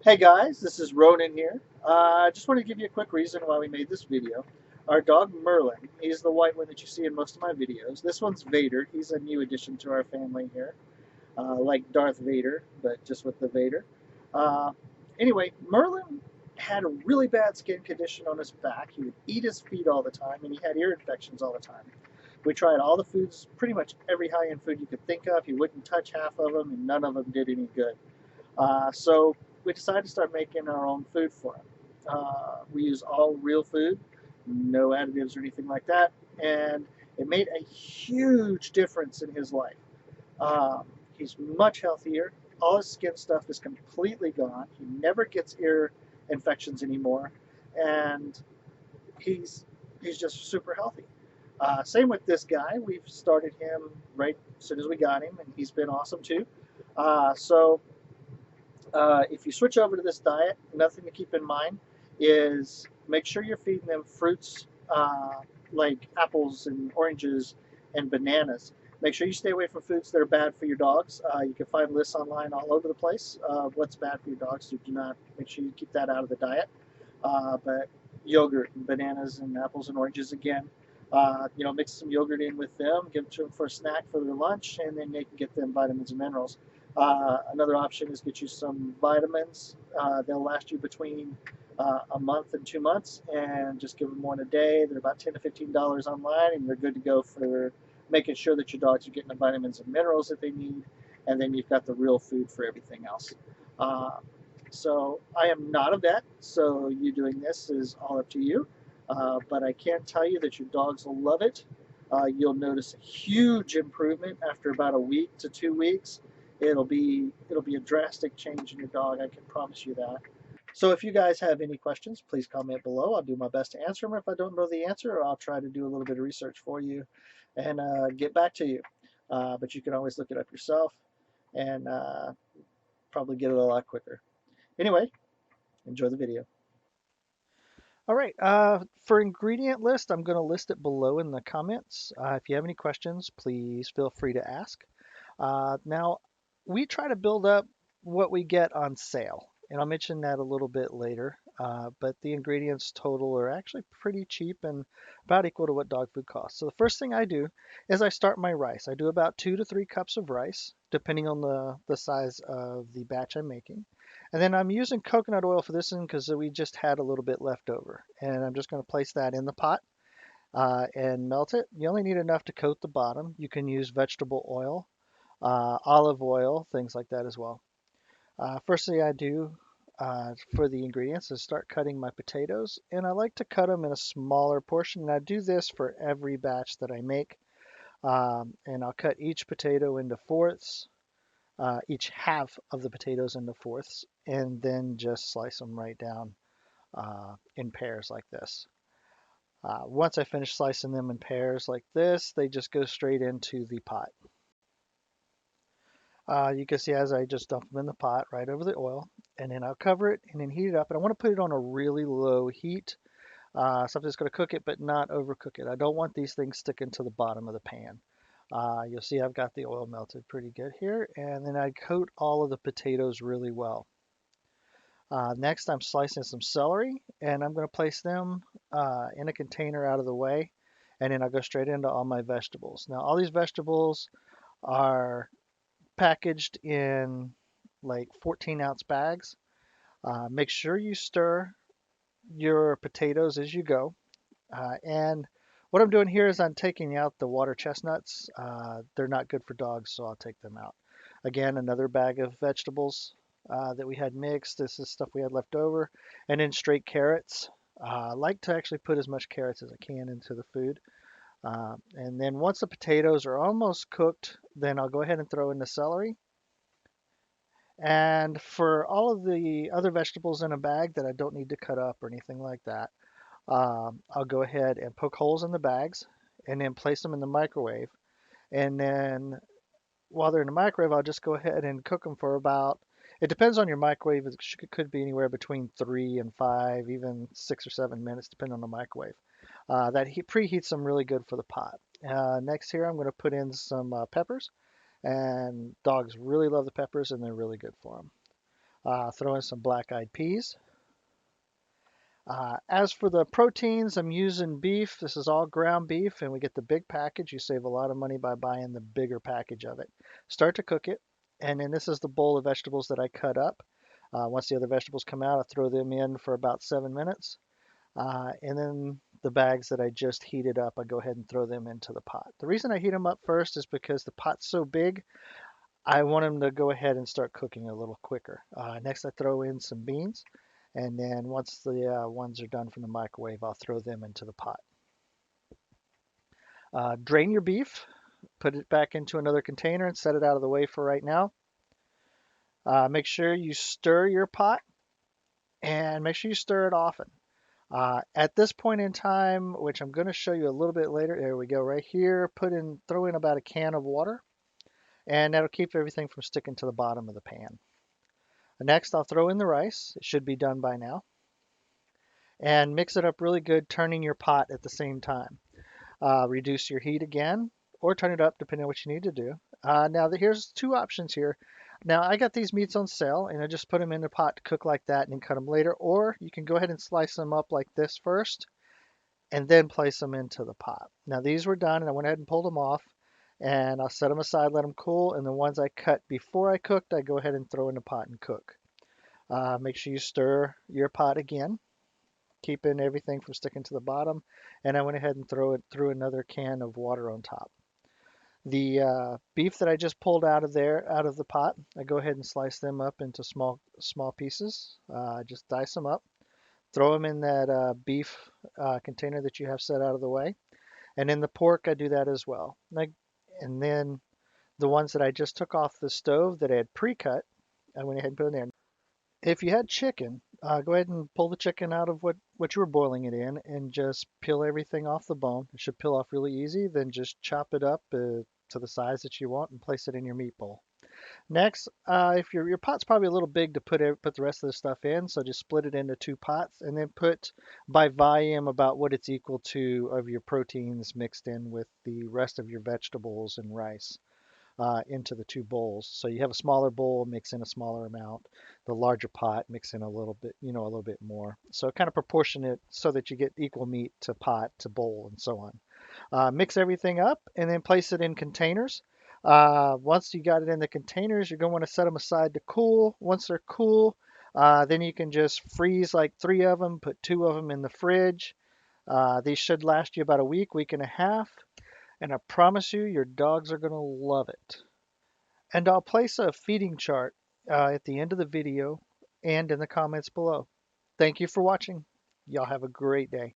Hey guys, this is Ronan here. I just wanted to give you a quick reason why we made this video. Our dog Merlin, he's the white one that you see in most of my videos. This one's Vader. He's a new addition to our family here, like Darth Vader, but just with the Vader. Uh, anyway, Merlin had a really bad skin condition on his back. He would eat his feet all the time, and he had ear infections all the time. We tried all the foods, pretty much every high-end food you could think of. He wouldn't touch half of them, and none of them did any good. So we decided to start making our own food for him. We use all real food, no additives or anything like that, and it made a huge difference in his life. Um, he's much healthier. All his skin stuff is completely gone. He never gets ear infections anymore, and he's he's just super healthy. Same with this guy. We've started him right as soon as we got him, and he's been awesome too. If you switch over to this diet, nothing to keep in mind is make sure you're feeding them fruits like apples and oranges and bananas. Make sure you stay away from foods that are bad for your dogs. You can find lists online all over the place of what's bad for your dogs, so do not make sure you keep that out of the diet. But yogurt and bananas and apples and oranges again. Mix some yogurt in with them, give it to them for a snack for their lunch, and then they can get them vitamins and minerals. Another option is get you some vitamins. They'll last you between a month and 2 months, and just give them one a day. They're about $10 to $15 online, and you're good to go for making sure that your dogs are getting the vitamins and minerals that they need. And then you've got the real food for everything else. Uh, so I am not a vet, so you doing this is all up to you. But I can tell you that your dogs will love it. You'll notice a huge improvement after about a week to 2 weeks. It'll be a drastic change in your dog. I can promise you that. So if you guys have any questions, please comment below. I'll do my best to answer them. If I don't know the answer, I'll try to do a little bit of research for you and get back to you. But you can always look it up yourself and probably get it a lot quicker. Anyway, enjoy the video. All right, for ingredient list, I'm going to list it below in the comments. If you have any questions, please feel free to ask. Now, we try to build up what we get on sale, and I'll mention that a little bit later. But the ingredients total are actually pretty cheap and about equal to what dog food costs. So the first thing I do is I start my rice. I do about 2 to 3 cups of rice, depending on the size of the batch I'm making. And then I'm using coconut oil for this one because we just had a little bit left over. And I'm just going to place that in the pot and melt it. You only need enough to coat the bottom. You can use vegetable oil, olive oil, things like that as well. First thing I do for the ingredients is start cutting my potatoes. And I like to cut them in a smaller portion. And I do this for every batch that I make. And I'll cut each potato into fourths, each half of the potatoes into fourths, and then just slice them right down in pairs like this. Once I finish slicing them in pairs like this, they just go straight into the pot. You can see as I just dump them in the pot right over the oil, and then I'll cover it and then heat it up. And I want to put it on a really low heat, something that's going to cook it but not overcook it. I don't want these things sticking to the bottom of the pan. You'll see I've got the oil melted pretty good here, and then I coat all of the potatoes really well. Next, I'm slicing some celery, and I'm going to place them in a container out of the way, and then I'll go straight into all my vegetables. Now, all these vegetables are packaged in like 14-ounce bags. Make sure you stir your potatoes as you go. And what I'm doing here is I'm taking out the water chestnuts. They're not good for dogs, so I'll take them out. Again, another bag of vegetables that we had mixed. This is stuff we had left over. And then straight carrots. I like to actually put as much carrots as I can into the food. And then once the potatoes are almost cooked, then I'll go ahead and throw in the celery. And for all of the other vegetables in a bag that I don't need to cut up or anything like that, I'll go ahead and poke holes in the bags and then place them in the microwave. And then while they're in the microwave, I'll just go ahead and cook them for about, it depends on your microwave. It could be anywhere between 3 and 5, even 6 or 7 minutes, depending on the microwave. That preheats them really good for the pot. Next here, I'm going to put in some peppers. And dogs really love the peppers and they're really good for them. Throw in some black-eyed peas. As for the proteins, I'm using beef. This is all ground beef, and we get the big package. You save a lot of money by buying the bigger package of it. Start to cook it, and then this is the bowl of vegetables that I cut up. Once the other vegetables come out, I throw them in for about 7 minutes. And then the bags that I just heated up, I go ahead and throw them into the pot. The reason I heat them up first is because the pot's so big, I want them to go ahead and start cooking a little quicker. Next, I throw in some beans. And then once the ones are done from the microwave, I'll throw them into the pot. Drain your beef, put it back into another container and set it out of the way for right now. Make sure you stir your pot and make sure you stir it often. At this point in time, which I'm going to show you a little bit later, there we go, right here, throw in about a can of water, and that'll keep everything from sticking to the bottom of the pan. Next, I'll throw in the rice. It should be done by now. And mix it up really good, turning your pot at the same time. Reduce your heat again, or turn it up depending on what you need to do. Now, here's two options here. Now, I got these meats on sale, and I just put them in the pot to cook like that and then cut them later. Or you can go ahead and slice them up like this first, and then place them into the pot. Now, these were done, and I went ahead and pulled them off, and I'll set them aside, let them cool, and the ones I cut before I cooked, I go ahead and throw in the pot and cook. Make sure you stir your pot again, keeping everything from sticking to the bottom. And I went ahead and threw another can of water on top. The beef that I just pulled out of the pot, I go ahead and slice them up into small pieces. Just dice them up, throw them in that beef container that you have set out of the way. And in the pork, I do that as well. And then the ones that I just took off the stove that I had pre-cut, I went ahead and put in there. If you had chicken, go ahead and pull the chicken out of what you were boiling it in and just peel everything off the bone. It should peel off really easy. Then just chop it up to the size that you want and place it in your meat bowl. Next, if your pot's probably a little big to put the rest of the stuff in, so just split it into two pots and then put by volume about what it's equal to of your proteins mixed in with the rest of your vegetables and rice into the two bowls. So you have a smaller bowl, mix in a smaller amount. The larger pot, mix in a little bit, a little bit more. So kind of proportion it so that you get equal meat to pot to bowl and so on. Mix everything up and then place it in containers. Once you got it in the containers, you're going to want to set them aside to cool. Once they're cool, then you can just freeze like 3 of them, put 2 of them in the fridge. These should last you about a week and a half. And I promise you, your dogs are going to love it. And I'll place a feeding chart at the end of the video and in the comments below. Thank you for watching. Y'all have a great day.